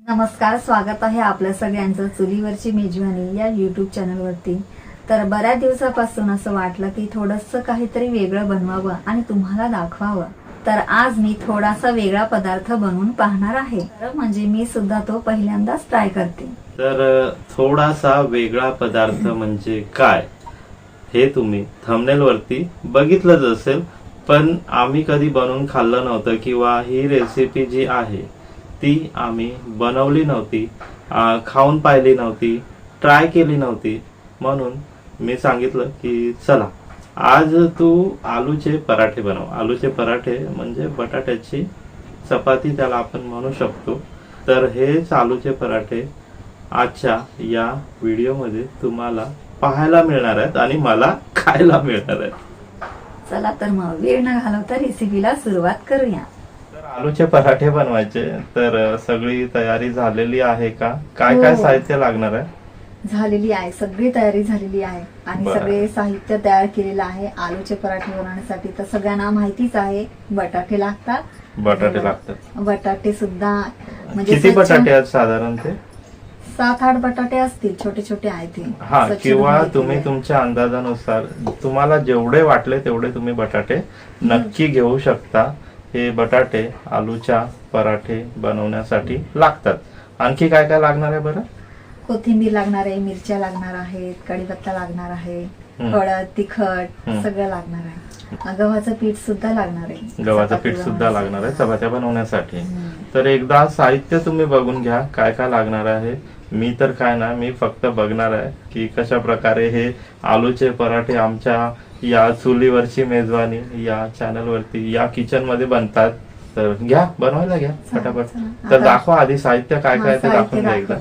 नमस्कार, स्वागत आहे आपल्या सगळ्यांचं चुलीवरची मेजवानी या युट्यूब चॅनलवरती। तर बऱ्याच दिवसापासून असं वाटलं की थोडंसं काहीतरी वेगळं बनवावं आणि तुम्हाला दाखवावं। तर आज मी थोडासा वेगळा पदार्थ बनवून पाहणार आहे। तर म्हणजे मी सुद्धा तो पहिल्यांदाच ट्राय करते। तर थोडासा वेगळा पदार्थ म्हणजे काय हे तुम्ही थंबनेल वरती बघितलंच असेल, पण आम्ही कधी बनवून खाल्लं नव्हतं किंवा ही रेसिपी जी आहे ती आम्ही बनवली नव्हती, खाऊन पाहिली नव्हती, ट्राय केली नव्हती। म्हणून मी सांगितलं की चला आज तू आलूचे पराठे बनव। आलूचे पराठे म्हणजे बटाट्याची चपाती त्याला आपण म्हणू शकतो। तर हेच आलूचे पराठे आजच्या या व्हिडिओमध्ये तुम्हाला पाहायला मिळणार आहेत आणि मला खायला मिळणार आहेत। चला तर मग वेळ न घालवता रेसिपीला सुरुवात करूया। तर आलूचे पराठे बनवायचे तर सगळी तयारी झालेली आहे का? काय काय साहित्य लागणार आहे? झालेली आहे, सगळी तयारी झालेली आहे आणि सगळे साहित्य तयार केलेलं आहे आलूचे पराठे बनवण्यासाठी। तर सगळ्यांना माहितीच आहे बटाटे लागतात। बटाटे सुद्धा म्हणजे किती बटाटे आहेत साधारण? ते 7-8 बटाटे असतील, छोटे छोटे आहेत ते। हा, किंवा तुम्ही तुमच्या अंदाजानुसार तुम्हाला जेवढे वाटले तेवढे तुम्ही बटाटे नक्की घेऊ शकता। हे बटाटे आलूच्या पराठे बनवण्यासाठी लागतात। आणखी काय काय लागणार आहे बरं? कोथिंबीर लागणार आहे, मिरच्या लागणार आहेत, कढीपत्ता लागणार आहे, हळद, तिखट सगळं लागणार आहे। गव्हाचं पीठ सुद्धा लागणार आहे। गव्हाचं पीठ सुद्धा लागणार आहे चपात्या बनवण्यासाठी। तर एकदा साहित्य तुम्ही बघून घ्या काय काय लागणार आहे। मी तर काय ना, मी फक्त बघणार आहे की कशा प्रकारे हे आलूचे पराठे आमच्या या चुलीवरची मेजवानी या चॅनल वरती या किचन मध्ये बनतात। तर घ्या, बनवायला घ्या फटाफट। तर दाखवा आधी साहित्य काय काय ते दाखवून द्या एकदा।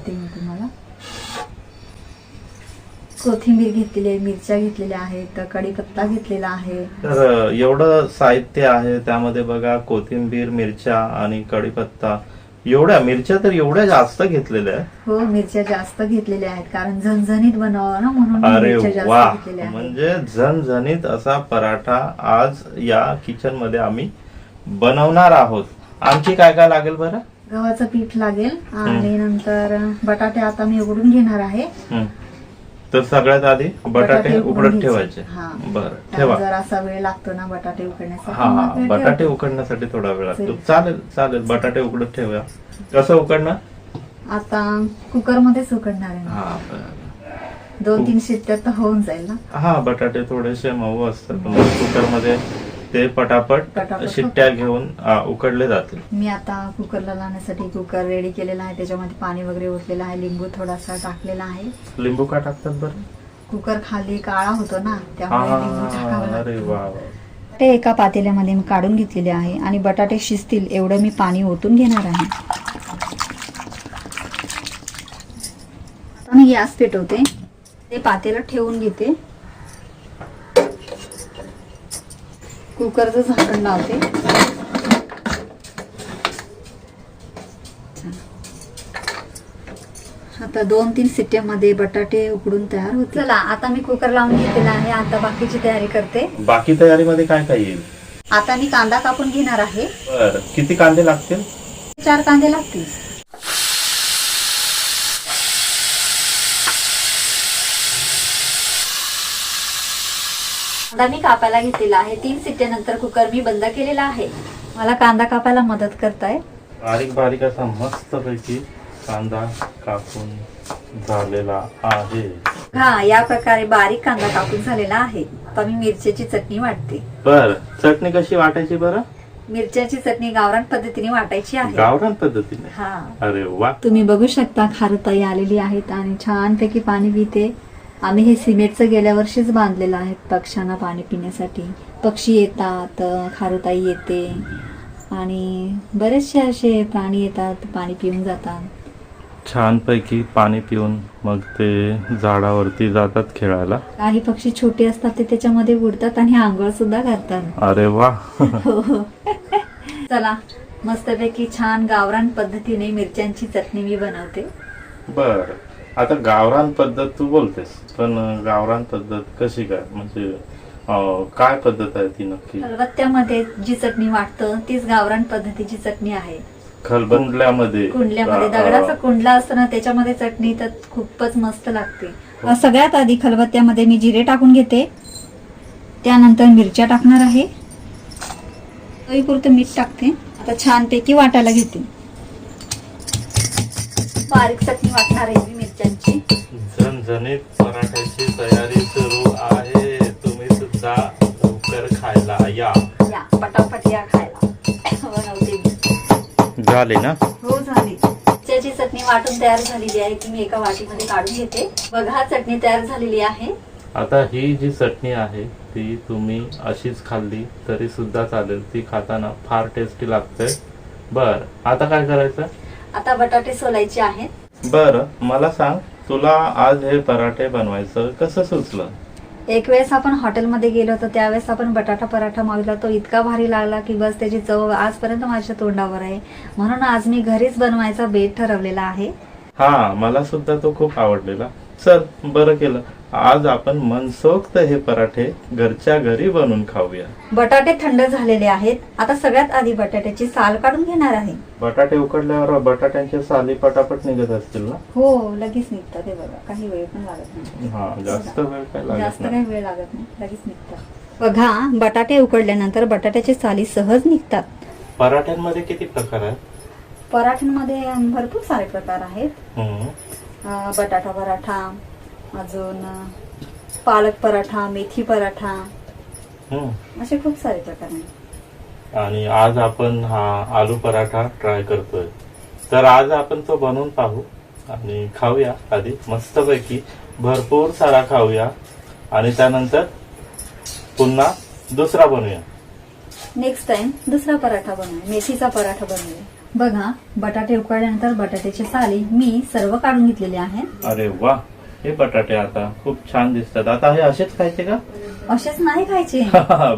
कोथिंबीर घेतलेली आहे, मिरच्या घेतलेल्या आहेत, कढीपत्ता घेतलेला आहे। तर एवढं साहित्य आहे, त्यामध्ये बघा कोथिंबीर, मिरच्या आणि कढीपत्ता। एवढ्या मिरच्या तर एवढ्या जास्त घेतलेल्या आहेत? हो, मिरच्या जास्त घेतलेल्या आहेत कारण झणझणीत बनवावं ना, म्हणून अरे वा, घेतलेल्या आहेत। म्हणजे झणझणीत असा पराठा आज या किचन मध्ये आम्ही बनवणार आहोत। आणखी काय काय लागेल बरं? गव्हाचं पीठ लागेल आणि नंतर बटाटे आता मी उकडून घेणार आहे। तर सगळ्यात आधी बटाटे उकडत ठेवायचे। बरं, ठेवा। जरासा वेळ लागतो ना बटाटे उकडण्यासाठी। हा, बटाटे उकडण्यासाठी थोडा वेळ लागतो। चालेल चालेल, बटाटे उकडत ठेवूया। कसं उकडणार? आता कुकर मध्येच उकडणार आहे। 2-3 शिट्ट्यात तर होऊन जाईल ना। हा, बटाटे थोडेसे मऊ असतात, कुकर मध्ये ते पटापट शिट्ट्या घेऊन उकडले जातील। मी आता कुकरला लावण्यासाठी कुकर रेडी केलेला आहे। त्याच्यामध्ये पाणी वगैरे ओतलेलं आहे, लिंबू थोडासा टाकलेला आहे। लिंबू का टाकतात बरं? कुकर खाली काळा होतो ना, त्यामुळे लिंबू टाकावं लागतं। अरे वा। ते एका पातेल्यामध्ये मी काढून घेतलेले आहे आणि बटाटे शिजतील एवढं मी पाणी ओतून घेणार आहे। मी गॅस पेटवते, ते पातेलं ठेवून घेते, कुकरचं झाकण लावते। आता 2-3 शिट्ट्यामध्ये बटाटे उकडून तयार होते। चला, आता मी कुकर लावून घेतलेला आहे। आता बाकीची तयारी करते। बाकी तयारीमध्ये काय काय येईल? आता मी कांदा कापून घेणार आहे। बरं, किती कांदे लागतील? 4 कांदे लागतील। कांदा मी कापायला घेतलेला आहे। 3 शिट्ट्यानंतर कुकर मी बंद केलेला आहे। मला कांदा कापायला मदत करताय। बारीक बारीक असा मस्त पैकी कांदा कापून झालेला आहे। हा, या प्रकारे बारीक कांदा कापून झालेला आहे। आता मी मिरच्याची चटणी वाटते। बर, चटणी कशी वाटायची बरं? मिरच्याची चटणी गावरान पद्धतीने वाटायची आहे। गावरान पद्धतीने? हा। अरे वा। तुम्ही बघू शकता खारुताई आलेली आहेत आणि छानपैकी पाणी पिते। आम्ही हे सिमेंटचं गेल्या वर्षीच बांधलेलं आहे पक्ष्यांना पाणी पिण्यासाठी। पक्षी येतात, खारुताई येते आणि बरेचसे असे प्राणी येतात, पाणी पिऊन जातात। छानपैकी पाणी पिऊन मग ते झाडावरती जातात खेळायला। काही पक्षी छोटे असतात ते त्याच्यामध्ये उडतात आणि आंघोळ सुद्धा करतात। अरे वा। चला, मस्तपैकी छान गावरान पद्धतीने मिरच्यांची चटणी मी बनवते। बर, आता गावरान पद्धत तू बोलतेस, पण गावरान पद्धत कशी काय? म्हणजे काय पद्धत आहे ती नक्की? खलबत्त्यामध्ये जी चटणी वाटतं तीच गावरान पद्धतीची चटणी आहे। कुंडल्यामध्ये कुंडल्यामध्ये दगडाचा कुंडला असतो ना, त्याच्यामध्ये चटणी तर खूपच मस्त लागते. सगळ्यात आधी खलबत्त्यामध्ये मी जिरे टाकून घेते, त्यानंतर मिरच्या टाकणार आहे, चवीपुरतं मीठ टाकते. आता छानपैकी वाटायला घेते. बारीक चटणी वाटणार आहे मी मिरच्यांची. झणझणीत पराठ्याची तयारी सुरू आहे. तुम्ही सुद्धा लवकर खायला या. पटापट या खायला. बनवते मी. झाले ना? हो झाली. मिरच्याची चटणी वाटून तयार झालेली आहे, ती मी एका वाटीमध्ये काढून घेते. बघा चटणी तयार झालेली आहे. आता ही जी चटणी आहे ती तुम्ही अशीच खाल्ली तरी सुद्धा चालेल. ती खाताना फार टेस्टी लागते. बर, आता काय करायचं? आता बटाटे सोलायचे आहेत. बर, मला सांग, तुला आज हे पराठे बनवायचं कसं सुचलं? एक वेळेस आपण हॉटेलमध्ये गेलो होतो, त्यावेळेस आपण बटाटा पराठा मागवला. तो इतका भारी लागला की बस त्याची चव आजपर्यंत माझ्या तोंडावर आहे. म्हणून आज मी घरीच बनवायचा बेत ठरवलेला आहे. हा, मला सुद्धा तो खूप आवडलेला. चल, बरं केलं. आज आपण मनसोक्त हे पराठे घरच्या घरी बनवून खाऊया. बटाटे थंड झालेले आहेत. आता सगळ्यात आधी बटाट्याची साल काढून घेणार आहे. बटाटे उकडल्यावर बटाट्यांच्या साली पटापट निघत असतील ना? हो, लगेच निघतात. ते बघा, काही वेळ पण लागत नाही. हा, जास्त वेळ काय लागत जास्त नाही. काही वेळ लागत नाही, लगेच निघतात. बघा, बटाटे उकडल्यानंतर बटाट्याची साली सहज निघतात. पराठ्यांमध्ये किती प्रकार आहेत? पराठ्यांमध्ये भरपूर सारे प्रकार आहेत. हम्म. बटाटा पराठा, अजून पालक पराठा, मेथी पराठा, असे खूप सारे प्रकार आहेत. आणि आज आपण हा आलू पराठा ट्राय करतोय. तर आज आपण तो बनवून पाहू आणि खाऊया. आधी मस्तपैकी भरपूर सारा खाऊया आणि त्यानंतर पुन्हा दुसरा बनवूया. नेक्स्ट टाइम दुसरा पराठा बनवूया, मेथीचा पराठा बनवूया. बघा, बटाटे उकडल्यानंतर बटाट्याची साली मी सर्व काढून घेतलेली आहेत. अरे वा, हे बटाटे आता खूप छान दिसतात. आता हे असेच खायचे का? असेच नाही खायचे.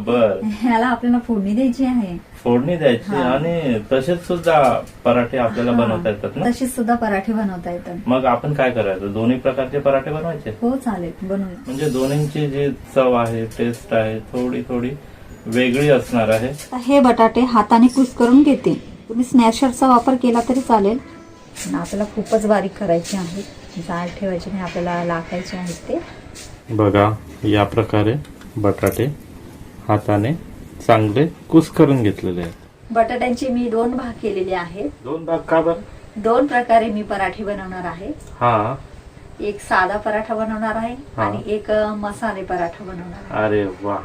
बर, ह्याला आपल्याला फोडणी द्यायची आहे. फोडणी द्यायची. हा. आणि तसेच सुद्धा पराठे आपल्याला बनवता येतात ना? तशीच सुद्धा पराठे बनवता येतात. मग आपण काय करायचं? दोन्ही प्रकारचे पराठे बनवायचे? हो, चालेल, बनवूया. म्हणजे दोन्हींची जी चव आहे, टेस्ट आहे, थोडी थोडी वेगळी असणार आहे. हे बटाटे हाताने कुस्करून घेते. तुम्ही स्मॅशरचा वापर केला तरी चालेल. पण आपल्याला खूपच बारीक करायचे आहेत, जाड ठेवायचे नाही, आपल्याला लाटायचे आहेत ते. बघा, या प्रकारे बटाटे हाताने चांगले कुस्करून घेतलेले आहेत. बटाट्यांचे मी 2 भाग केलेले आहेत. 2 भाग का बरं? 2 प्रकारे मी पराठे बनवणार आहे. हा. एक साधा पराठा बनवणार आहे हा. आणि एक मसाले पराठा बनवणार आहे. अरे वा.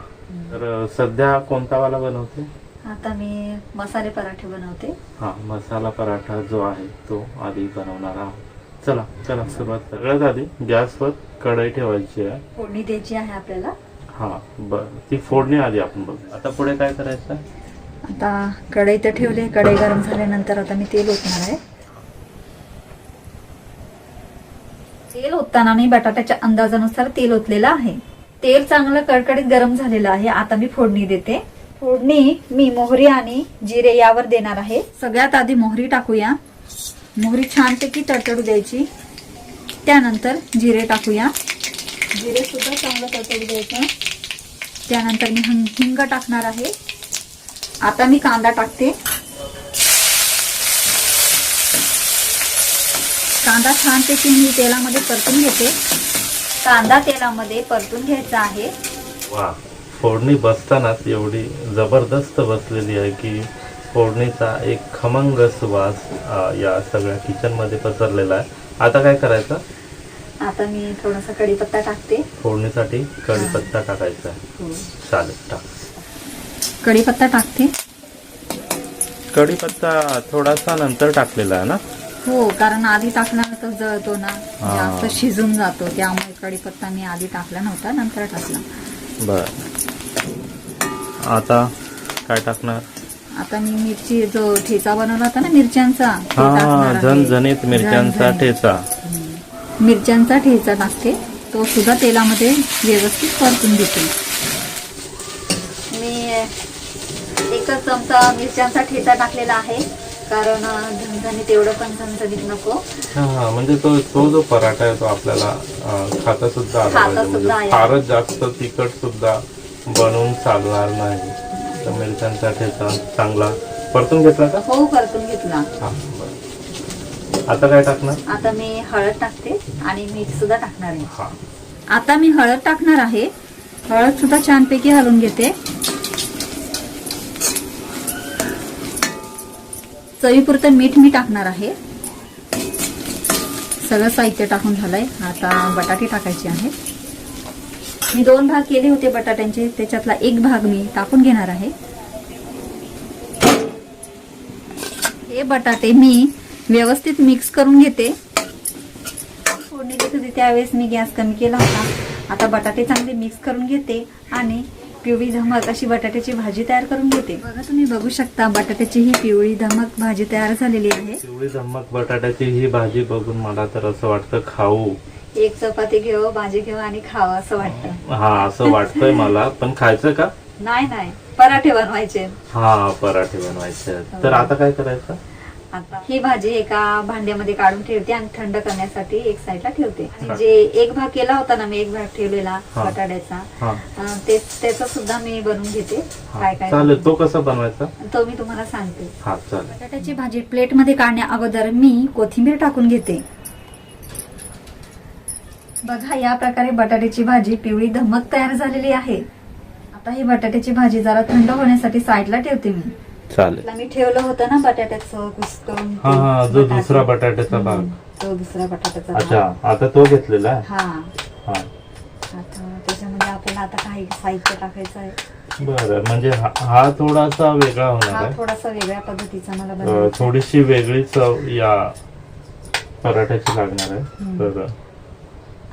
तर सध्या कोणता वाला बनवते? आता मी मसाले पराठे बनवते. हा, मसाला पराठा जो आहे तो आधी बनवणार आहोत. चला चला सुरुवात. सगळ्यात आधी गॅसवर कढई ठेवायची आहे. फोडणी द्यायची आहे आपल्याला. हा, बर, ती फोडणी आधी आपण बघू. आता पुढे काय करायचं? आता कढई तर ठेवली. कढई गरम झाल्यानंतर आता मी तेल ओतणार आहे. तेल ओतताना मी बटाट्याच्या अंदाजानुसार तेल ओतलेलं आहे. तेल चांगलं कडकडीत गरम झालेलं आहे. आता मी फोडणी देते. फोडणी मी मोहरी आणि जिरे यावर देणार आहे. सगळ्यात आधी मोहरी टाकूया. मोहरी छानपैकी तडतडू द्यायची. त्यानंतर जिरे टाकूया. जिरे सुद्धा चांगलं तडतडू द्यायचं. त्यानंतर मी हिंग टाकणार आहे. आता मी कांदा टाकते. कांदा छानपैकी मी तेलामध्ये परतून घेते. कांदा तेलामध्ये परतून घ्यायचा आहे. वा, फोडणी बसतानाच एवढी जबरदस्त बसलेली आहे की फोडणीचा एक खमंग सुवास या सगळ्या किचन मध्ये पसरलेला आहे. आता काय करायचं? आता मी थोडासा कढीपत्ता टाकते. फोडणीसाठी कढीपत्ता टाकायचा आहे. चालेल, टाक. कढीपत्ता टाकते. कढीपत्ता थोडासा नंतर टाकलेला आहे ना? हो, कारण आधी टाकल्यानंतर जळतो ना, हा. जास्त शिजून जातो. त्यामुळे कढीपत्ता मी आधी टाकला नव्हता, नंतर टाकला. बर, आता काय टाकणार? आता मी मिरची जो ठेचा बनवला होता ना मिरच्यांचा, ते टाकणार आहे. झणझणीत मिरच्यांचा झणझणीत. ठेचा. मिरच्यांचा ठेचा टाकते. तो सुद्धा तेलामध्ये व्यवस्थित परतून घेते. मी एकच चमचा मिरच्यांचा ठेचा टाकलेला आहे, कारण झणझणीत एवढं पण झणझणीत नको. हा, म्हणजे तो जो पराठा आहे तो आपल्याला खाता सुद्धा आला खाता पाहिजे. सुद्धा म्हणजे आला. फारच जास्त तिखट सुद्धा बनवून चालणार नाही. तर मिरच्यांचा ठेचा चांगला परतून घेतला का? हो, परतून घेतला. हा, बरं. आता काय टाकणार? आता मी हळद टाकते आणि मीठ सुद्धा टाकणार आहे. हा. आता मी हळद टाकणार आहे. हळद सुद्धा छानपैकी हलवून घेते. चवीपुरतं मीठ मी टाकणार आहे. सगळं साहित्य टाकून झालंय. आता बटाटे टाकायचे आहेत. मी 2 भाग केले होते बटाट्यांचे, त्याच्यातला 1 भाग मी टाकून घेणार आहे. हे बटाटे मी व्यवस्थित मिक्स करून घेते. फोडणी देत होते त्यावेळेस मी गॅस कमी केला होता. आता बटाटे चांगले मिक्स करून घेते आणि पिवळी धमक अशी बटाट्याची भाजी तयार करून घेते. बघा, तुम्ही बघू शकता बटाट्याची ही पिवळी धमक भाजी तयार झालेली आहे. पिवळी धमक बटाट्याची ही भाजी बघून मला तर असं वाटतं खाऊ. एक चपाती घेऊ, भाजी घेऊ आणि खावं असं वाटतं. हा, असं वाटतंय मला. पण खायचं का? नाही, पराठे बनवायचे. हा, पराठे बनवायचे. तर आता काय करायचं? आता ही भाजी एका भांड्यामध्ये काढून ठेवते आणि थंड करण्यासाठी एक साईडला ठेवते. जे 1 भाग केला होता ना मी, 1 भाग ठेवलेला बटाट्याचा, त्याचा सुद्धा मी बनवून घेते. काय काय चालेल. तो कसा बनवायचा तो मी तुम्हाला सांगते. हा, चालेल. बटाट्याची भाजी प्लेट मध्ये काढण्या अगोदर मी कोथिंबीर टाकून घेते. बघा, या प्रकारे बटाट्याची भाजी पिवळी धमक तयार झालेली आहे. आता ही बटाट्याची भाजी जरा थंड होण्यासाठी साईडला ठेवते मी. चालेल. मी ठेवलं होतं ना बटाट्याचं कुस्करून. हा, जो दुसरा बटाट्याचा भाग. तो दुसरा बटाट्याचा अच्छा, भाग. आता तो घेतलेला आहे. हा. हा, आता त्याच्यामध्ये आपल्याला आता काही साहित्य टाकायचं आहे. बरं. म्हणजे हा थोडासा वेगळा होणार हा आहे. थोडासा वेगळ्या पद्धतीचा मला बनवायचा आहे. थोडीशी वेगळी चव या पराठ्याची लागणार आहे. तर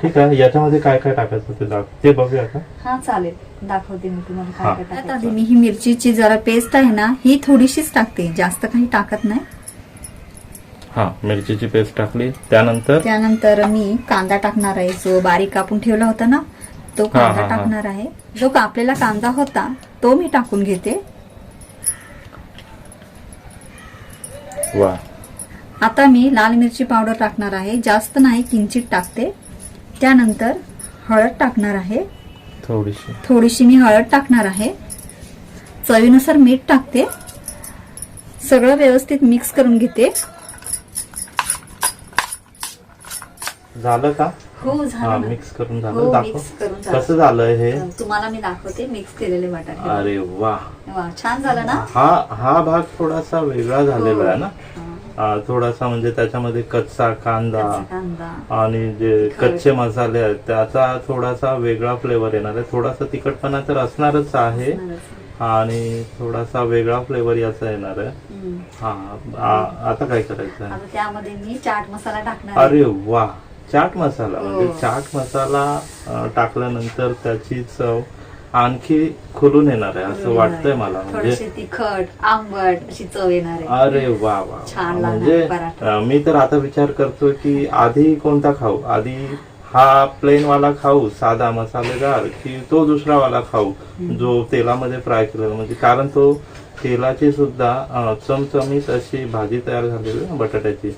ठीक आहे. याच्यामध्ये काय काय टाकायचं ते बघूया का? हा, चालेल. दाखवते मी तुम्हाला हा. काय काय टाकायचं. आधी मी ही मिरचीची जरा पेस्ट आहे ना, ही थोडीशीच टाकते, जास्त काही टाकत नाही. हा, मिरचीची पेस्ट टाकली. त्यानंतर मी कांदा टाकणार आहे. जो बारीक कापून ठेवला होता ना, तो कांदा टाकणार आहे. जो कापलेला कांदा होता तो मी टाकून घेते. वा. आता मी लाल मिरची पावडर टाकणार आहे. जास्त नाही, किंचित टाकते. त्यानंतर हळद टाकणार आहे. थोडीशी मी हळद टाकणार आहे. चवीनुसार मीठ टाकते. सगळं व्यवस्थित मिक्स करून घेते. झालं का? हो, झालं. मिक्स करून झालं. हो, दाखव मिक्स करून झालं. कसं झालंय हे तुम्हाला मी दाखवते. मिक्स केलेले बटाटे. अरे वा, छान झालं ना. हा भाग थोडासा वेगळा झालेला आहे ना. थोडासा म्हणजे त्याच्यामध्ये कच्चा कांदा आणि जे कच्चे मसाले आहेत त्याचा थोडासा वेगळा फ्लेवर येणार आहे. थोडासा तिखटपणा तर असणारच आहे आणि थोडासा वेगळा फ्लेवर याचा येणार आहे. हा, आता काय करायचं? त्यामध्ये मी चाट मसाला टाकणार. अरे वा, चाट मसाला. म्हणजे चाट मसाला टाकल्यानंतर त्याची चव आणखी खुलून येणार आहे असं वाटतंय मला. म्हणजे तिखट आंबट अशी चव येणार आहे. अरे वा वा. म्हणजे मी तर आता विचार करतो की आधी कोणता खाऊ? आधी हा प्लेन वाला खाऊ, साधा मसालेदार, की तो दुसरा वाला खाऊ जो तेलामध्ये फ्राय केलेला? म्हणजे कारण तो तेलाची सुद्धा चमचमीत अशी भाजी तयार झालेली आहे बटाट्याची.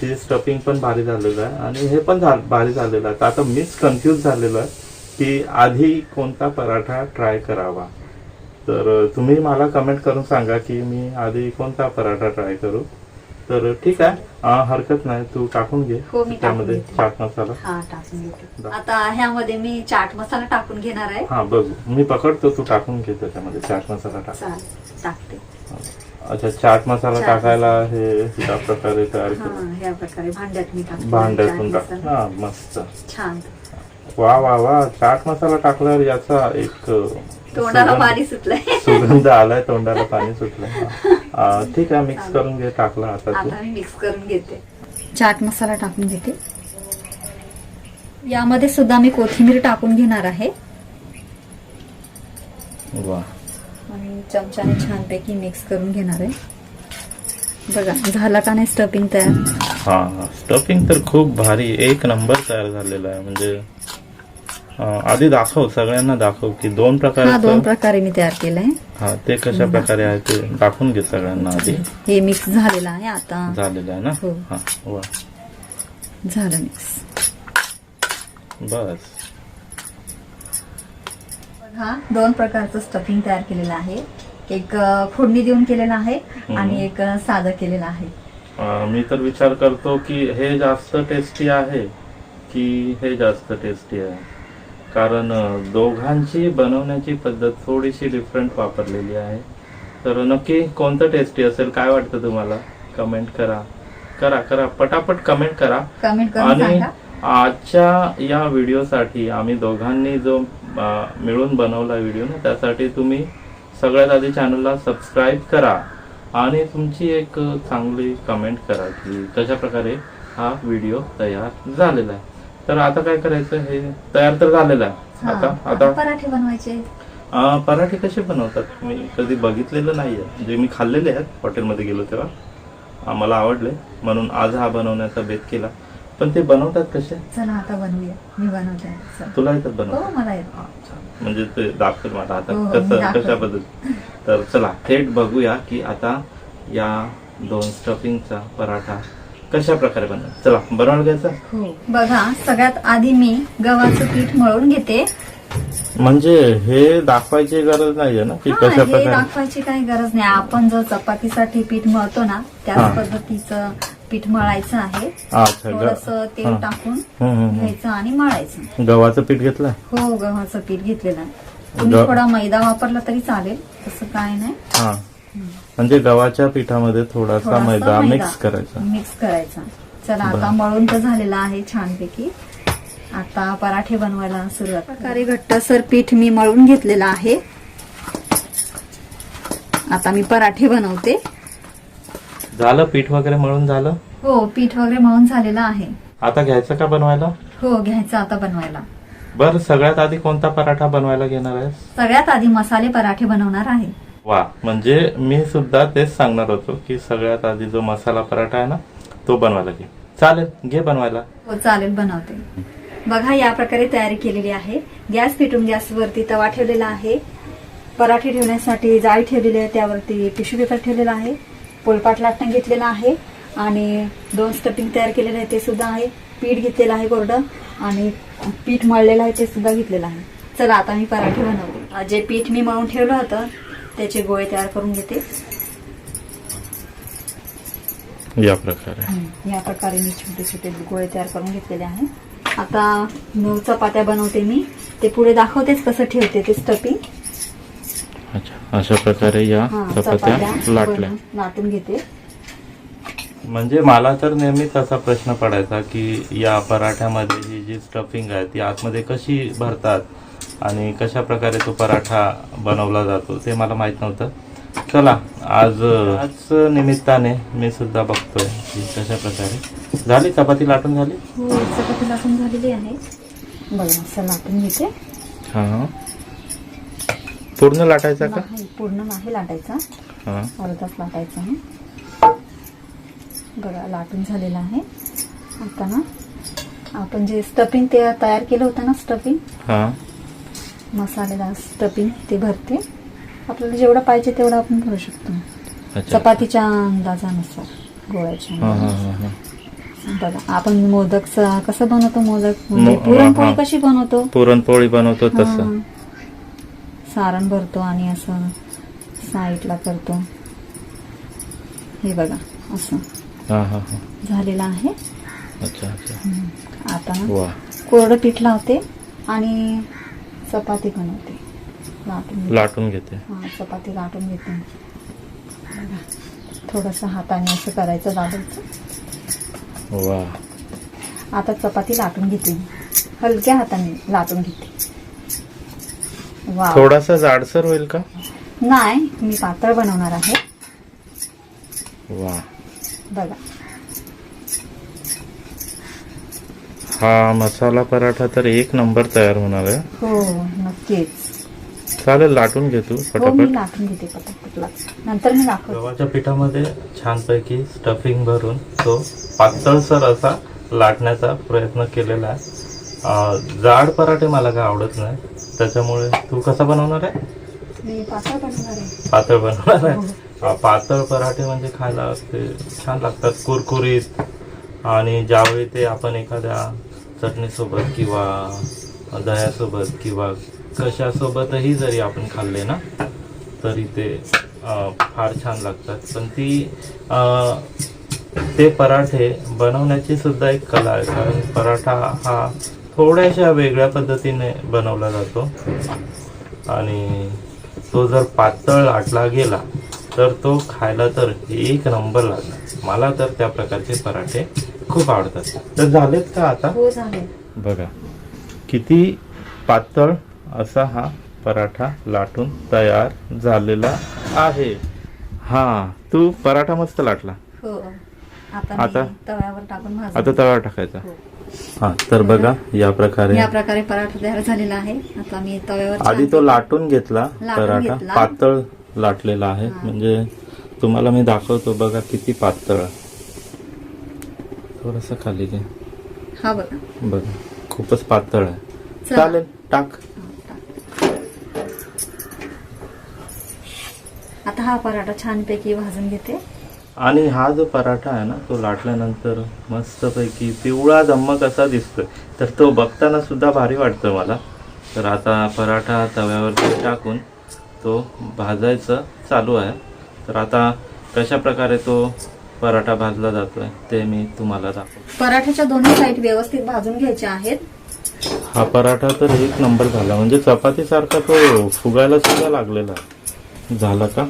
ती स्टफिंग पण भारी झालेलं आहे आणि हे पण भारी झालेलं आहे. आता मीच कन्फ्युज झालेलो आहे की आधी कोणता पराठा ट्राय करावा. तर तुम्ही मला कमेंट करून सांगा की मी आधी कोणता पराठा ट्राय करू. तर ठीक आहे, हरकत नाही. तू टाकून घे त्यामध्ये चाट मसाला. आता ह्यामध्ये मी चाट मसाला टाकून घेणार आहे. हा, बघ मी पकडतो, तू टाकून घे त्याच्यामध्ये चाट मसाला टाकते. अच्छा, चाट मसाला टाकायला हे या प्रकारे तयार ह्या प्रकारे भांड्यातून टाक. हा, मस्त, छान. वा वा वा. चाट मसाला टाकल्यावर याचा एक तोंडाला पाणी सुटलंय, सुगंध आलाय, तोंडाला पाणी सुटलंय. ठीक आहे, मिक्स करून घे. टाकला आता मी मिक्स करून घेते. चाट मसाला टाकून घेते. यामध्ये सुद्धा मी कोथिंबीर टाकून घेणार आहे. वा. आणि चमच्याने छानपैकी मिक्स करून घेणार आहे. बघा, झाला का नाही स्टफिंग तयार? हा, स्टफिंग तर खूप भारी, एक नंबर तयार झालेला आहे. म्हणजे आधी दाखव, सगळ्यांना दाखव की दोन प्रकारे मी तयार केलंय. हा, ते कशा प्रकारे आहे ते दाखवून घे सगळ्यांना आधी. हे मिक्स झालेलं आहे आता. झालेलं आहे ना? हो. हा, वा, झालं मिक्स. बस. बघा, 2 प्रकारचं स्टफिंग तयार केलेलं आहे. एक फोडणी देऊन केलेला आहे आणि एक साधं केलेलं आहे. मी तर विचार करतो की हे जास्त टेस्टी आहे की हे जास्त टेस्टी आहे, कारण दोघांची बनवण्याची पद्धत थोडीशी डिफरंट वापरलेली आहे. तर नक्की कोणतं टेस्टी असेल, काय वाटतं तुम्हाला? कमेंट करा करा करा पटापट कमेंट करा. कमेंट करून आणि सांगा. आजच्या या व्हिडिओसाठी आम्ही दोघांनी जो मिळून बनवला व्हिडिओ ना, त्यासाठी तुम्ही सगळ्यात आधी चॅनलला सबस्क्राईब करा आणि तुमची एक चांगली कमेंट करा की कशा प्रकारे हा व्हिडिओ तयार झालेला आहे. तर आता काय करायचं, हे तयार तर झालेलं आहे. आता पराठे बनवायचे. पराठे कसे बनवतात मी कधी बघितलेलं नाहीये, म्हणजे मी खाल्लेले आहेत हॉटेलमध्ये गेलो तेव्हा, आम्हाला आवडले म्हणून आज हा बनवण्याचा बेत केला. पण ते बनवतात कसे? चला आता बनवूया. मी बनवते. तुला येतात हो, बनवतात? मला येतं. म्हणजे ते दाखवेल मला आता हो, कसं मी दाखवेल. कशा पद्धती. तर चला थेट बघूया की आता या 2 स्टफिंगचा पराठा कशा प्रकारे बनवतात. चला बनवायला घ्यायचं. हो, बघा सगळ्यात आधी मी गव्हाचं पीठ मळून घेते. म्हणजे हे दाखवायची गरज नाहीये ना की हा, कशा हे प्रकारे? दाखवायची काही गरज नाही. आपण जर चपातीसाठी पीठ मळतो ना, हा. त्याच पद्धतीचं पीठ मळायचं आहे. अच्छा, थोडस तेल हा. टाकून हम्म. घ्यायचं आणि मळायचं. गव्हाचं पीठ घेतलं. हो, गव्हाचं पीठ घेतलेलं आहे. तुम्ही थोडा मैदा वापरला तरी चालेल, तसं काय नाही. हा, म्हणजे गव्हाच्या पिठामध्ये थोडासा मैदा मिक्स करायचा. मिक्स करायचा. चला आता मळून तर झालेला आहे छानपैकी. आता पराठे बनवायला सुरुवात. प्रकारे घट्टसर पीठ मी मळून घेतलेलं आहे. आता मी पराठे बनवते. झालं पीठ वगैरे मळून झालं? हो, पीठ वगैरे मळून झालेलं आहे. आता घ्यायचं का बनवायला? हो, घ्यायचं आता बनवायला. बर, सगळ्यात आधी कोणता पराठा बनवायला घेणार आहे? सगळ्यात आधी मसाले पराठे बनवणार आहे. वा, म्हणजे मी सुद्धा तेच सांगणार होतो की सगळ्यात आधी जो मसाला पराठा आहे ना, तो बनवायला घे. चालेल, घे बनवायला. हो चालेल, बनवते. बघा या प्रकारे तयारी केलेली आहे. गॅस पेटून गॅसवरती तवा ठेवलेला आहे. पराठे ठेवण्यासाठी जाळी ठेवलेली आहे, त्यावरती टिश्यू पेपर ठेवलेला आहे. पोळपाट लाटणं घेतलेलं आहे आणि 2 स्टफिंग तयार केलेलं आहे ते सुद्धा आहे. पीठ घेतलेलं आहे कोरडं आणि पीठ मळलेलं आहे ते सुद्धा घेतलेलं आहे. चला आता मी पराठे बनवते. जे पीठ मी मळून ठेवलं होतं त्याचे गोळे तयार करून घेते. या प्रकारे या प्रकारे मी छोटे छोटे गोळे तयार करून घेतलेले आहे. आता 9 चपात्या बनवते मी. ते पुढे दाखवतेच कसं ठेवते ते स्टफिंग. अच्छा, अशा प्रकारे या चपात्या लाटल्या. लाटून घेते. म्हणजे मला तर नेहमीच असा प्रश्न पडायचा की या पराठ्यामध्ये ही जी स्टफिंग आहे ती आतमध्ये कशी भरतात आणि कशा प्रकारे तो पराठा बनवला जातो ते मला माहित नव्हतं. चला आज निमित्ताने मी सुद्धा बघतोय की कशा प्रकारे. झाली चपाती लाटून झाली? हो, चपाती लाटून झालेली आहे. बघा असं लाटून घेते. हा, पूर्ण लाटायचा का? नाही, पूर्ण नाही लाटायचा, हा, अर्धाच लाटायचा आहे. बघा लाटून झालेला आहे. आता ना आपण जे स्टफिंग ते तयार केलं होतं ना, स्टफिंग हा, मसालेदार स्टफिंग ते भरते. आपल्याला जेवढं पाहिजे तेवढं आपण भरू शकतो. अच्छा. चपातीच्या अंदाजानुसार, गोळ्याच्या हा, हा, अंदाजानुसार. हा, हा. बघा आपण मोदकचा कसं बनवतो, मोदक म्हणजे पुरणपोळी कशी बनवतो, पुरणपोळी बनवतो तसं. हा. सारण भरतो आणि असं साईडला करतो. हे बघा असं हा, हा, हा. झालेलं आहे. अच्छा, अच्छा. आता ना वा, कोरडं पीठ लावते आणि चपाती बनवते. लाटून घेते. हा, चपाती लाटून घेते. थोडस हाताने असं करायचं, दाबायचं. वा, आता चपाती लाटून घेते. हलक्या हाताने लाटून घेते. वा, थोडासा जाडसर होईल का? नाही, मी पातळ बनवणार आहे. वा, बघा हा मसाला पराठा तर एक नंबर तयार होणार आहे. हो नक्कीच. चालेल, लाटून घे तू हो, पटापट. मी लाटून घेते पटापट. नंतर मी दाखवते. गव्हाच्या पिठामध्ये छानपैकी स्टफिंग भरून तो पातळसर असा लाटण्याचा प्रयत्न केलेला आहे. जाड पराठे मला काय आवडत नाही, त्याच्यामुळे तू कसा बनवणार आहे? मी पातळ बनवणार आहे. पातळ बनवणार आहे. पातळ पराठे म्हणजे खायला ते छान लागतात, कुरकुरीत. आणि ज्यावेळी ते आपण एखाद्या चटणीसोबत किंवा दह्यासोबत किंवा कशासोबतही जरी आपण खाल्ले ना, तरी ते फार छान लागतात. पण ते पराठे बनवण्याची सुद्धा एक कला आहे, कारण पराठा हा थोड्याशा वेगळ्या पद्धतीने बनवला जातो आणि तो जर पातळ लाटला गेला तर तो खायला तर एक नंबर लागणार. मला तर त्या प्रकारचे पराठे खूप आवडतात. तर झालेत का आता? हो झाले. बघा किती पातळ असा हा पराठा लाटून तयार झालेला आहे. हा, तू पराठा मस्त लाटला. हो, आता तव्यावर टाकून भाजून. आता तव्यावर टाकायचा. हो. हा, तर बघा या प्रकारे पराठा तयार झालेला आहे. आता मी तव्यावर आधी तो लाटून घेतला पराठा, घेतला. पातळ लाटलेला आहे. म्हणजे तुम्हाला मी दाखवतो, बघा किती पातळ. थोडस खाली घे. हा बघा, बघा खूपच पातळ आहे. चला. चालेल, टाक. आता हा पराठा छानपैकी भाजून घेते. आणि हा जो पराठा आहे ना, तो लाटल्यानंतर मस्तपैकी पिवळा धम्मक असा दिसतोय, तर तो बघताना सुद्धा भारी वाटतं मला. तर आता पराठा तव्यावरती टाकून तो भाजायचं चालू आहे. तर आता कशा प्रकारे तो पराठा भाजला जातोय ते मी तुम्हाला दाखवतो. पराठ्याच्या दोन्ही साईड व्यवस्थित भाजून घ्यायचे आहेत. हा पराठा तर एक नंबर झाला, म्हणजे चपाती सारखा तो फुगायला सुद्धा लागलेला झाला का.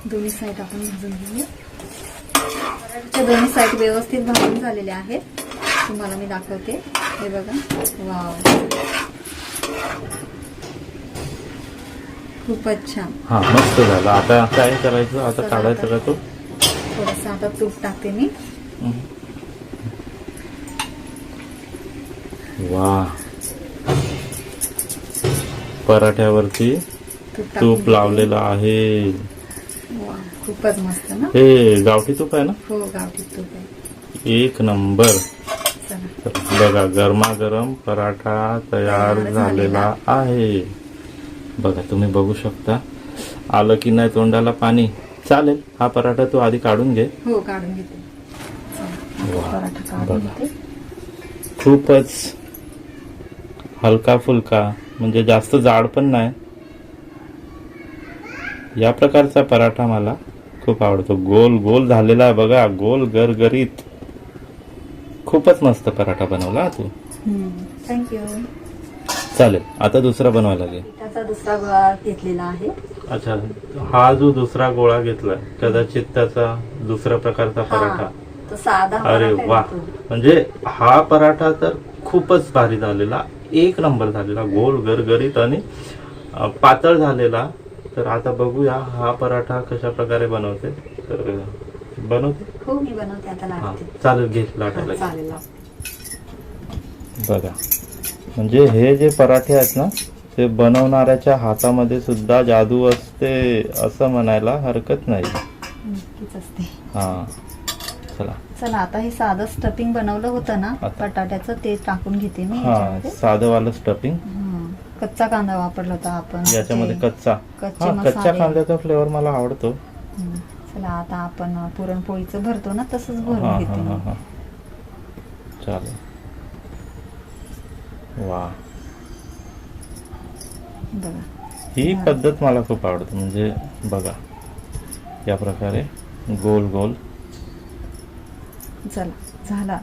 दोन्ही साईड आपण भाजून घेऊया. पराठ्याच्या दोन्ही साईड व्यवस्थित भाजून झालेले आहेत. तुम्हाला मी दाखवते. हे बघा, वाव, खूपच छान. हा, मस्त झाला. आता काय करायचं, आता काढायचं का तो? थोडस आता तूप टाकते मी. वा, पराठ्यावरती तूप लावलेलं आहे. वा, खूपच मस्त ना. हे गावठी तूप आहे ना? हो, गावठी तूप आहे. एक नंबर. चला, बघा गरमागरम पराठा तयार झालेला आहे. बघा, तुम्ही बघू शकता. आलं की नाही तोंडाला पाणी. चालेल, हा पराठा तू आधी काढून घे. हो, काढून घेते. चला, वा, पराठा काढून बघा. घेते. खूपच हलका फुलका, म्हणजे जास्त जाड पण नाही. या प्रकारचा पराठा मला खूप आवडतो. गोल गोल झालेला आहे बघा, गोल गरगरीत. खूपच मस्त पराठा बनवला तू. थँक्यू. चालेल, आता दुसरा बनवायला लागेल. त्याचा दुसरा गोळा घेतलेला आहे. अच्छा, हा जो दुसरा गोळा घेतलाय, कदाचित त्याचा दुसऱ्या प्रकारचा पराठा. तो साधा अरे पराठा वा, आहे तो. म्हणजे हा पराठा तर खूपच भारी झालेला, एक नंबर झालेला, गोल गरगरीत आणि पातळ झालेला. तर आता बघूया हा पराठा कशा प्रकारे बनवते. तर बनवते. हो, मी बनवते आता, हा, लाटते. चालेल, घे लाटायला. चालेल. बघा, म्हणजे हे जे पराठे आहेत ना, ते बनवणाऱ्याच्या हातामध्ये सुद्धा जादू असते असं म्हणायला हरकत नाही. नक्कीच असते. हा, चला, आता हे साधं स्टफिंग बनवलं होतं ना आता. बटाट्याचं, ते टाकून घेते मी हा, याच्यामध्ये. साधं वालं स्टफिंग. कच्चा कांदा वापरला होता आपण याच्यामध्ये कच्चा. कच्चे हा, मसाले. कच्च्या कांद्याचा फ्लेवर मला आवडतो. चला, आता आपण पुरणपोळीचं भरतो ना, तसंच हा भरून हा घेते हा मी. हा, चालेल. वा, बघा, ही पद्धत मला खूप आवडते. म्हणजे बघा, या प्रकारे गोल गोल. चला, झालं.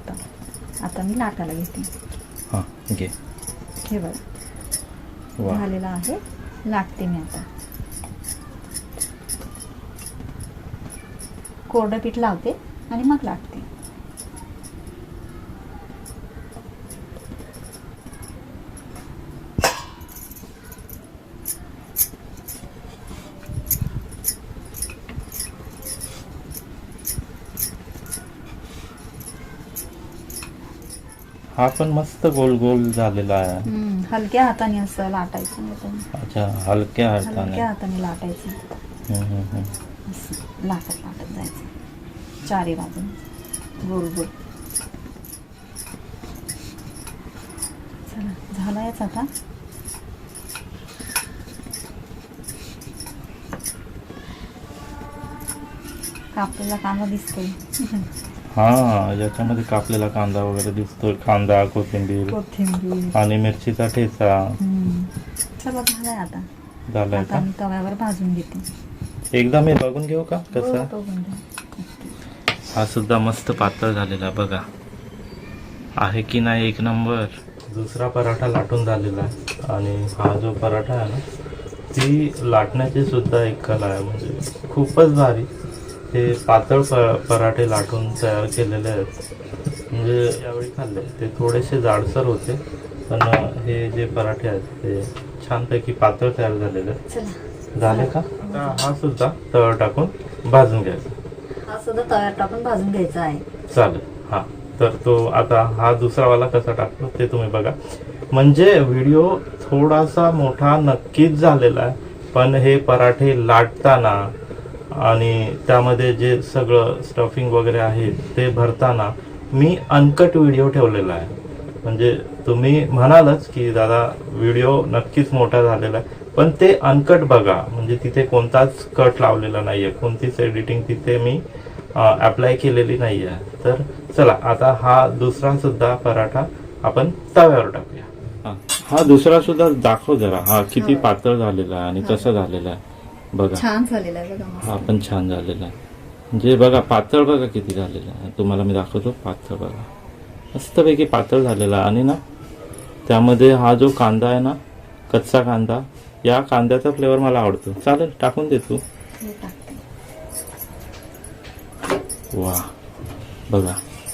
आता मी लाटायला घेते. हा, घे. हे बघा, वा, झालेलं आहे. लाटते मी आता. कोरडं पीठ लावते आणि मग लाटते. हा पण मस्त गोल गोल झालेला आहे. हलक्या हाताने असं लाटायचं. नाही तर अच्छा, हलक्या हाताने. हलक्या हाताने लाटायचं. असं लाटत जायचं चारी बाजून गोल गोल. चला, झाला याच आता. कापलेला कांदा दिसतोय. हा, याच्यामध्ये कापलेला कांदा वगैरे दिसतोय, कांदा, कोथिंबीर आणि मिरचीचा ठेचा. चला झालाय आता. झालाय आता का? मी तव्यावर भाजून घेते. एकदा मी बघून घेऊ का कसा? हो, बघून घ्या. हा सुद्धा मस्त पातळ झालेला बघा, आहे की नाही एक नंबर. दुसरा पराठा लाटून झालेला आहे आणि हा जो पराठा आहे ना, ती लाटण्याची सुद्धा एक कला आहे, म्हणजे खूपच भारी. हे पातळ पराठे लाटून तयार केलेले आहेत, म्हणजे यावेळी खाल्ले ते थोडेसे जाडसर होते, पण हे जे पराठे आहेत ते छानपैकी पातळ तयार झालेले आहेत. चला झाले का? आता हा सुद्धा तव्यावर टाकून भाजून घ्यायचा. हा सुद्धा तव्यावर टाकून भाजून घ्यायचा आहे. चालेल. हा, तर तो आता हा दुसरा वाला कसा टाकतो ते तुम्ही बघा. म्हणजे व्हिडिओ थोडासा मोठा नक्कीच झालेला आहे, पण हे पराठे लाटताना आणि त्यामध्ये जे सगळं स्टफिंग वगैरे आहे ते भरताना मी अनकट व्हिडिओ ठेवलेला आहे. म्हणजे तुम्ही म्हणालच की दादा व्हिडिओ नक्कीच मोठा झालेला आहे, पण ते अनकट बघा, म्हणजे तिथे कोणताच कट लावलेला नाहीये, कोणतीच एडिटिंग तिथे मी अप्लाय केलेली नाही आहे. तर चला आता हा दुसरा सुद्धा पराठा आपण तव्यावर टाकूया. हा दुसरा सुद्धा दाखव जरा, हा किती पातळ झालेला आहे आणि कसा झालेला आहे बघा. छान झालेला आहे बघा, मस्त. हा पण छान झालेला आहे, म्हणजे बघा पातळ बघा किती झालेला आहे. तुम्हाला मी दाखवतो पातळ बघा, मस्तपैकी पातळ झालेला. आणि ना त्यामध्ये हा जो कांदा आहे ना, कच्चा कांदा, या कांद्याचा फ्लेवर मला आवडतो. चालेल, टाकून दे तू. हे टाकते. वा, बघा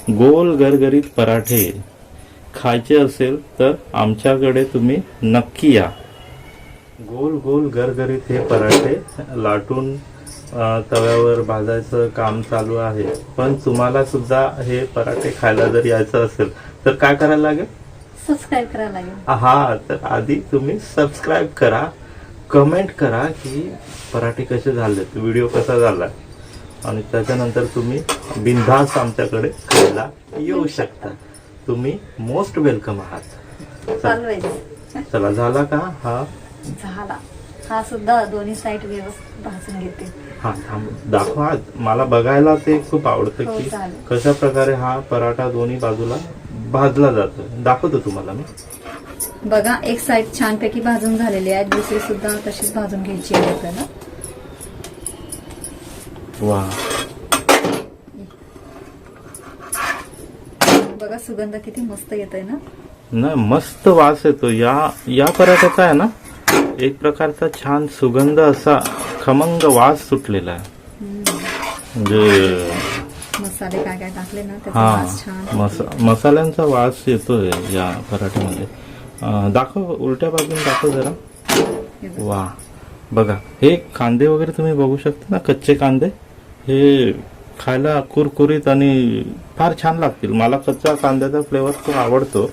गोल गरगरीत पराठे खायचे असेल तर आमच्याकडे तुम्ही नक्की या. गोल गोल गरगरीत हे पराठे लाटून तव्यावर भाजायचं काम चालू आहे. पण तुम्हाला सुद्धा हे पराठे खायला जर यायचं असेल तर काय करायला लागेल? सबस्क्राईब करायला लागेल. हा, तर आधी तुम्ही सबस्क्राईब करा, कमेंट करा की पराठे कसे झालेत, व्हिडिओ कसा झाला, आणि त्याच्यानंतर तुम्ही बिनधास्त आमच्याकडे खायला येऊ शकता. तुम्ही मोस्ट वेलकम आहात. ऑलवेज. चला, झाला का? हा झाला. हा सुद्धा दोन्ही साईड व्यवस्थित भाजून घेते. हा, थांब, दाखवा. मला बघायला ते खूप आवडतं हो, की चालेल. कशा प्रकारे हा पराठा दोन्ही बाजूला भाजला जातो. दाखवतो तुम्हाला मी. बघा, एक साईड छानपैकी भाजून झालेली आहे, दुसरी सुद्धा तशीच भाजून घ्यायची आहे आपल्याला. वा, बघा सुगंध किती मस्त येतोय ना. नाही, मस्त वास येतो या पराठ्याचा आहे ना. एक प्रकारचा छान सुगंध, असा खमंग वास सुटलेला आहे. म्हणजे मसाले काय काय टाकले ना, त्याचा वास छान. मसाल्यांचा वास येतोय या पराठ्यामध्ये. दाखव, उलट्या बाजून दाखव जरा. हे बघा. वा, बघा हे कांदे वगैरे तुम्ही बघू शकता ना, कच्चे कांदे. हे खायला कुरकुरीत आणि फार छान लागतील. मला कच्चा कांद्याचा फ्लेवर खूप आवडतो.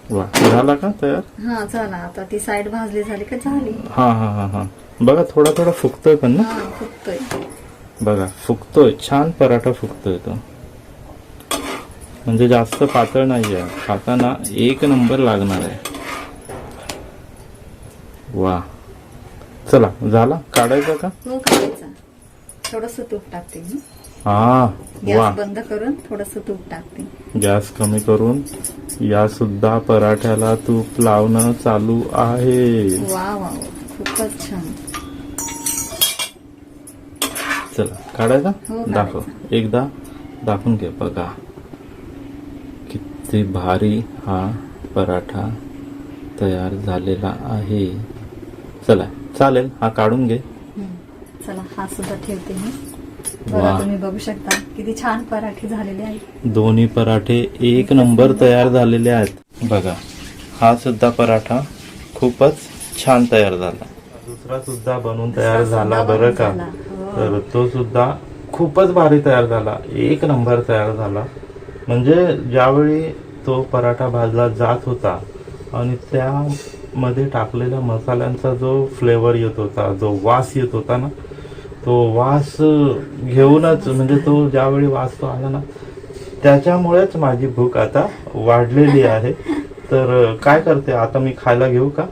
वा, झाला का तयार? हा, चला आता ती साईड भाजली झाली का झाली. हा हा हा हा, बघा थोडा थोडा फुगतोय पण ना. हा, फुगतोय. बघा फुगतोय, छान पराठा फुगतोय तो. म्हणजे जास्त पातळ नाहीये, खाताना एक नंबर लागणार आहे. वा, चला झाला, काढायचा का? हो, काढायचा. थोडस तूप टाकते मी. हा, वा, गॅस बंद करून थोडस तूप टाकते. गॅस कमी करून या सुद्धा पराठ्याला तूप लावणं चालू आहे. वा वा, खूपच छान. चला, काढायचा? हो, दाखव, एकदा दाखवून घे. बघा किती भारी हा पराठा तयार झालेला आहे. चला, चालेल, हा काढून घे. चला, हा सुद्धा ठेवते मी. वा. बघा, तुम्ही बघू शकता किती छान पराठे झालेले आहेत. दोन्ही पराठे एक नंबर तयार झालेले आहेत. बघा, हा सुद्धा पराठा खूपच छान तयार झाला. दुसरा सुद्धा बनवून तयार झाला बरं का. तर तो सुद्धा खूपच भारी तयार झाला, एक नंबर तयार झाला. म्हणजे ज्यावेळी तो पराठा भाजला जात होता आणि त्यामध्ये टाकलेल्या मसाल्यांचा जो फ्लेवर येत होता, जो वास येत होता ना, तो वास घेऊनच, म्हणजे तो ज्यावेळी वास तो आला ना, त्याच्यामुळेच माझी भूक आता वाढलेली आहे. तर काय करते आता, मी खायला घेऊ का?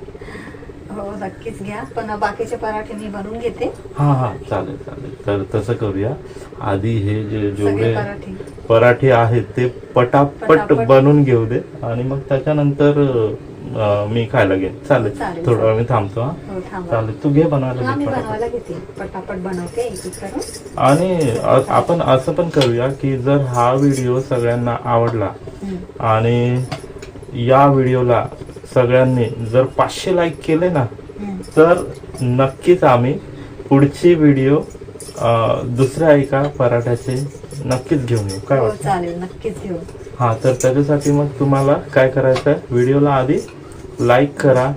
हो, नक्कीच घ्या, पण बाकीचे पराठे मी बनवून घेते. हा हा, चालेल चालेल. तर तसं करूया. आधी हे जे सगळे जेवढे पराठे पराठे आहेत ते पटापट पटापट. बनवून घेऊ दे आणि मग त्याच्यानंतर मी खायला घेईन. चालेल, चालेल, थोडा वेळ चालेल. मी थांबतो. हा हो थांबा. चालेल, तू घे बनवायला हा घे मी पटापट. बनवायला घेते, पटापट बनवते एक एक करून. आणि आपण असं पण करूया की जर हा व्हिडिओ सगळ्यांना आवडला आणि या व्हिडिओला सगळ्यांनी जर 500 लाईक केले ना तर नक्कीच आम्ही पुढची व्हिडिओ दुसऱ्या एका पराठ्याचे नक्कीच घेऊन येऊ. काय हो वाटतं? चालेल, नक्कीच घेऊ. हा, तर त्याच्यासाठी मग तुम्हाला काय करायचं आहे, व्हिडिओला आधी लाईक करा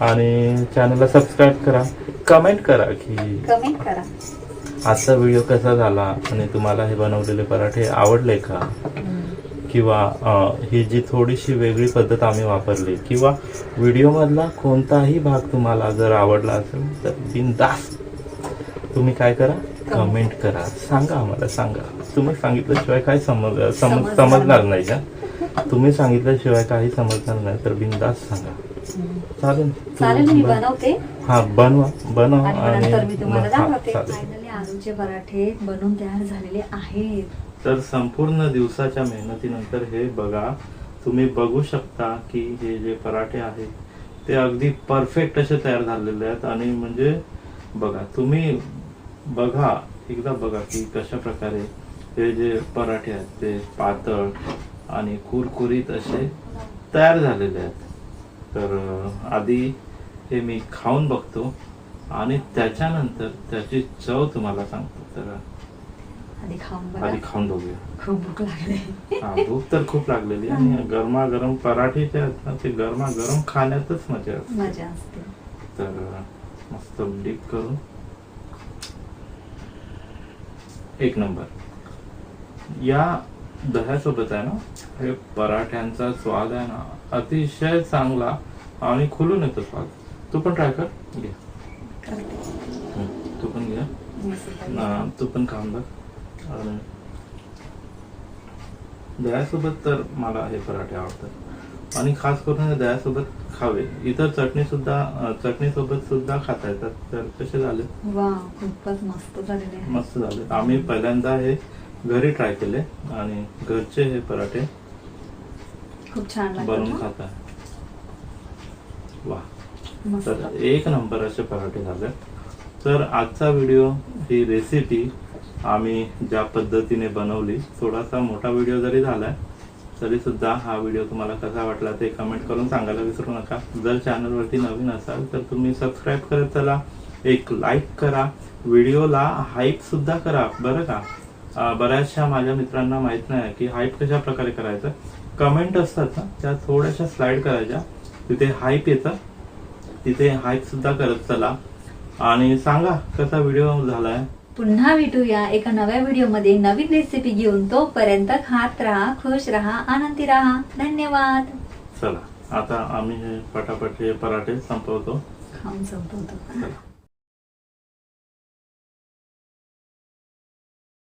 आणि चॅनलला सबस्क्राईब करा, कमेंट करा की कमेंट करा. आजचा व्हिडिओ कसा झाला आणि तुम्हाला हे बनवलेले पराठे आवडले का, किंवा ही जी थोडीशी वेगळी पद्धत आम्ही वापरली, किंवा व्हिडिओमधला कोणताही भाग तुम्हाला जर आवडला असेल तर बिनधास्त तुम्ही काय करा, कमेंट करा, सांगा, आम्हाला सांगा. तुम्ही सांगितल्याशिवाय काय समजणार नाही का? तुम्ही सांगितल्याशिवाय काही समजणार नाही, तर बिनधास्त सांगा. चालेल, चालेल, मी बनवते हा बनवा आणि नंतर मी तुम्हाला दाखवते. चालेल. फायनली आलूचे पराठे बनून तयार झालेले आहेत. तर संपूर्ण दिवसाच्या मेहनतीनंतर हे बघा, तुम्ही बघू शकता की हे जे पराठे आहेत ते अगदी परफेक्ट असे तयार झालेले आहेत. आणि म्हणजे बघा, तुम्ही बघा, एकदा बघा की कशा प्रकारे हे जे पराठे आहेत ते पातळ आणि कुरकुरीत असे तयार झालेले आहेत. तर आधी हे मी खाऊन बघतो आणि त्याच्यानंतर त्याची चव तुम्हाला सांगतो. तर आधी आधी खाऊन बघूया. खूप भूक लागली. हा, भूक तर खूप लागलेली आणि गरमागरम पराठे जे आहेत ना ते गरमागरम खाण्यातच मजा असते. मजा असते. तर मस्त डीप करून एक नंबर. या दह्यासोबत आहे ना हे पराठ्यांचा स्वाद आहे ना अतिशय चांगला आणि खुलून येतो स्वाद. तू पण ट्राय कर, घे. तू पण घे, तू पण खाऊन बघ. आणि दह्यासोबत तर मला हे पराठे आवडतात आणि खास करून हे दह्यासोबत खावे. इतर चटणीसोबत सुद्धा खाता येतात. तर कसे झाले? वा, खूपच मस्त झालेले आहे. मस्त झाले. आम्ही पहिल्यांदा हे घरी ट्राय केले आणि घरचे हे पराठे खूप छान बनवून लागतात. खाता. वा, मस्त. तर एक नंबर असे पराठे झाले. तर आजचा व्हिडिओ, ही रेसिपी आम्ही ज्या पद्धतीने बनवली, थोडासा मोठा व्हिडिओ जरी झालाय तरी सुद्धा हा व्हिडिओ तुम्हाला कसा वाटला ते कमेंट करून सांगायला विसरू नका. जर चॅनलवरती नवीन असाल तर तुम्ही सबस्क्राईब करत चला, एक लाईक करा, व्हिडिओला हाईप सुद्धा करा बरं का. बऱ्याचशा माझ्या मित्रांना माहित नाही की हाईप कशा प्रकारे करायचं. कमेंट असतात ना त्या थोड्याशा स्लाइड करायच्या, तिथे हाईप येतं, तिथे हाईप सुद्धा करत चला आणि सांगा कसा व्हिडिओ झालाय. पुन्हा भेटूया एका नव्या व्हिडिओ मध्ये नवीन रेसिपी घेऊन. तोपर्यंत खात राहा, खुश राहा, आनंदी राहा. धन्यवाद. चला, आता आम्ही हे पटापट हे पराठे संपवतो. खाऊन संपवतो. चला.